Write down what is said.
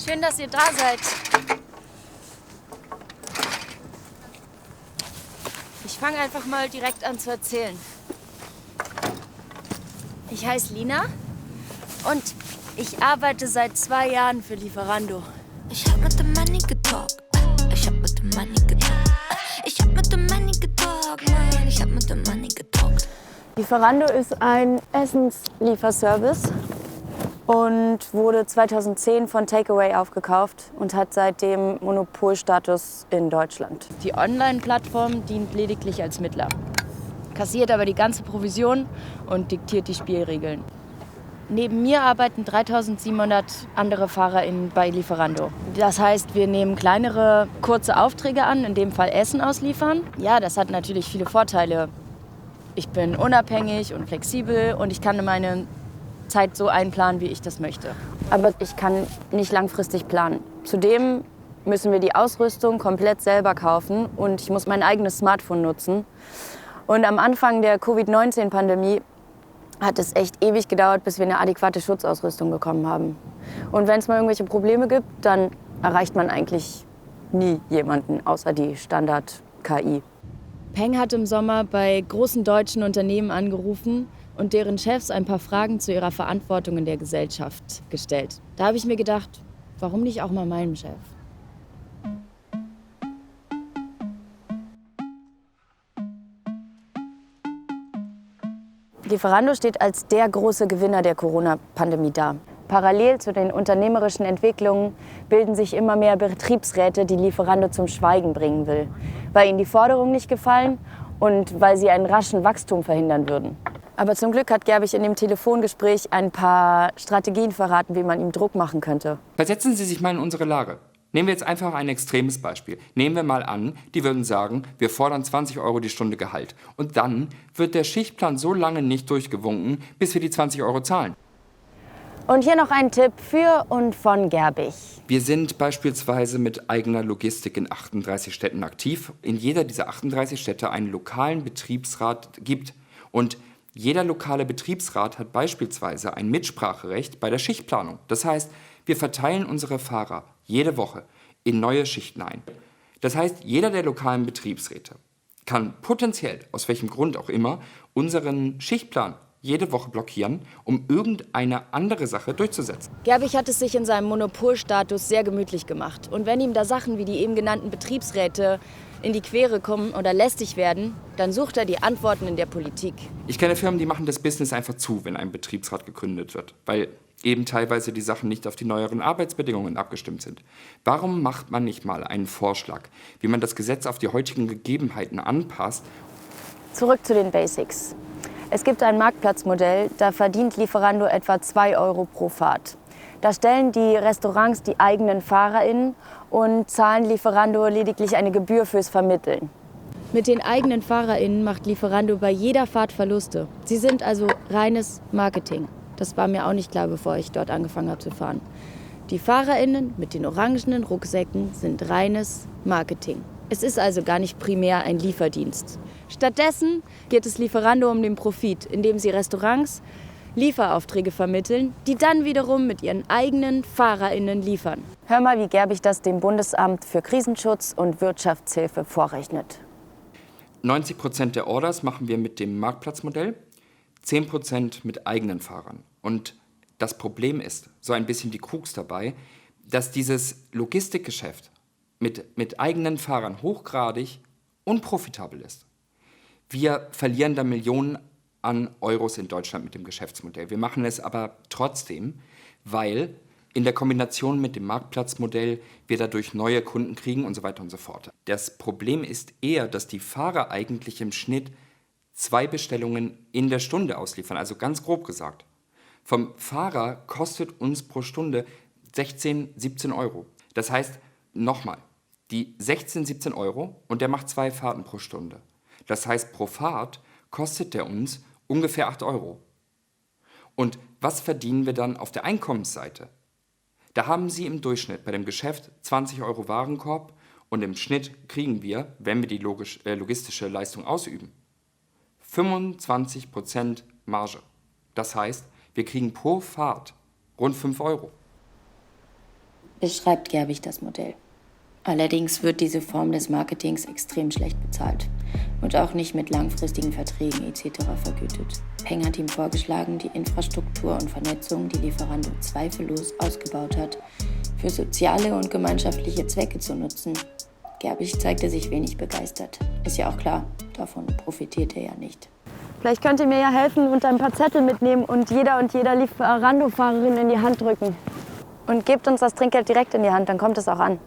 Schön, dass ihr da seid. Ich fange einfach mal direkt an zu erzählen. Ich heiße Lina und ich arbeite seit 2 Jahren für Lieferando. Ich hab mit dem Money getalkt. Ich hab mit dem Money getalkt. Ich hab mit dem Money getalkt. Nein, ich hab mit dem Money getalkt. Lieferando ist ein Essenslieferservice und wurde 2010 von Takeaway aufgekauft und hat seitdem Monopolstatus in Deutschland. Die Online-Plattform dient lediglich als Mittler, kassiert aber die ganze Provision und diktiert die Spielregeln. Neben mir arbeiten 3700 andere FahrerInnen bei Lieferando. Das heißt, wir nehmen kleinere, kurze Aufträge an, in dem Fall Essen ausliefern. Ja, das hat natürlich viele Vorteile. Ich bin unabhängig und flexibel und ich kann meine Zeit so einplanen, wie ich das möchte. Aber ich kann nicht langfristig planen. Zudem müssen wir die Ausrüstung komplett selber kaufen und ich muss mein eigenes Smartphone nutzen. Und am Anfang der Covid-19-Pandemie hat es echt ewig gedauert, bis wir eine adäquate Schutzausrüstung bekommen haben. Und wenn es mal irgendwelche Probleme gibt, dann erreicht man eigentlich nie jemanden, außer die Standard-KI. Peng hat im Sommer bei großen deutschen Unternehmen angerufen und deren Chefs ein paar Fragen zu ihrer Verantwortung in der Gesellschaft gestellt. Da habe ich mir gedacht, warum nicht auch mal meinem Chef? Lieferando steht als der große Gewinner der Corona-Pandemie da. Parallel zu den unternehmerischen Entwicklungen bilden sich immer mehr Betriebsräte, die Lieferando zum Schweigen bringen will, weil ihnen die Forderungen nicht gefallen und weil sie einen raschen Wachstum verhindern würden. Aber zum Glück hat Gerbich in dem Telefongespräch ein paar Strategien verraten, wie man ihm Druck machen könnte. Versetzen Sie sich mal in unsere Lage. Nehmen wir jetzt einfach ein extremes Beispiel. Nehmen wir mal an, die würden sagen, wir fordern 20 € die Stunde Gehalt. Und dann wird der Schichtplan so lange nicht durchgewunken, bis wir die 20 € zahlen. Und hier noch ein Tipp für und von Gerbich. Wir sind beispielsweise mit eigener Logistik in 38 Städten aktiv. In jeder dieser 38 Städte einen lokalen Betriebsrat gibt. Und jeder lokale Betriebsrat hat beispielsweise ein Mitspracherecht bei der Schichtplanung. Das heißt, wir verteilen unsere Fahrer jede Woche in neue Schichten ein. Das heißt, jeder der lokalen Betriebsräte kann potenziell, aus welchem Grund auch immer, unseren Schichtplan jede Woche blockieren, um irgendeine andere Sache durchzusetzen. Gerbich hat es sich in seinem Monopolstatus sehr gemütlich gemacht. Und wenn ihm da Sachen wie die eben genannten Betriebsräte in die Quere kommen oder lästig werden, dann sucht er die Antworten in der Politik. Ich kenne Firmen, die machen das Business einfach zu, wenn ein Betriebsrat gegründet wird, weil eben teilweise die Sachen nicht auf die neueren Arbeitsbedingungen abgestimmt sind. Warum macht man nicht mal einen Vorschlag, wie man das Gesetz auf die heutigen Gegebenheiten anpasst? Zurück zu den Basics. Es gibt ein Marktplatzmodell, da verdient Lieferando etwa 2 € pro Fahrt. Da stellen die Restaurants die eigenen FahrerInnen und zahlen Lieferando lediglich eine Gebühr fürs Vermitteln. Mit den eigenen FahrerInnen macht Lieferando bei jeder Fahrt Verluste. Sie sind also reines Marketing. Das war mir auch nicht klar, bevor ich dort angefangen habe zu fahren. Die FahrerInnen mit den orangenen Rucksäcken sind reines Marketing. Es ist also gar nicht primär ein Lieferdienst. Stattdessen geht es Lieferando um den Profit, indem sie Restaurants Lieferaufträge vermitteln, die dann wiederum mit ihren eigenen FahrerInnen liefern. Hör mal, wie Gerbich das dem Bundesamt für Krisenschutz und Wirtschaftshilfe vorrechnet. 90% der Orders machen wir mit dem Marktplatzmodell, 10% mit eigenen Fahrern. Und das Problem ist, so ein bisschen die Krux dabei, dass dieses Logistikgeschäft mit eigenen Fahrern hochgradig unprofitabel ist. Wir verlieren da Millionen an Euros in Deutschland mit dem Geschäftsmodell. Wir machen es aber trotzdem, weil in der Kombination mit dem Marktplatzmodell wir dadurch neue Kunden kriegen und so weiter und so fort. Das Problem ist eher, dass die Fahrer eigentlich im Schnitt 2 Bestellungen in der Stunde ausliefern, also ganz grob gesagt. Vom Fahrer kostet uns pro Stunde 16, 17 €. Das heißt, nochmal, die 16, 17 € und der macht 2 Fahrten pro Stunde. Das heißt, pro Fahrt kostet der uns ungefähr 8 €. Und was verdienen wir dann auf der Einkommensseite? Da haben Sie im Durchschnitt bei dem Geschäft 20 € Warenkorb und im Schnitt kriegen wir, wenn wir die logistische Leistung ausüben, 25% Marge. Das heißt, wir kriegen pro Fahrt rund 5 €. beschreibt Gerbig das Modell. Allerdings wird diese Form des Marketings extrem schlecht bezahlt und auch nicht mit langfristigen Verträgen etc. vergütet. Peng hat ihm vorgeschlagen, die Infrastruktur und Vernetzung, die Lieferando zweifellos ausgebaut hat, für soziale und gemeinschaftliche Zwecke zu nutzen. Gerbig zeigte sich wenig begeistert. Ist ja auch klar, davon profitiert er ja nicht. Vielleicht könnt ihr mir ja helfen und ein paar Zettel mitnehmen und jeder Lieferando-Fahrerin in die Hand drücken. Und gebt uns das Trinkgeld direkt in die Hand, dann kommt es auch an.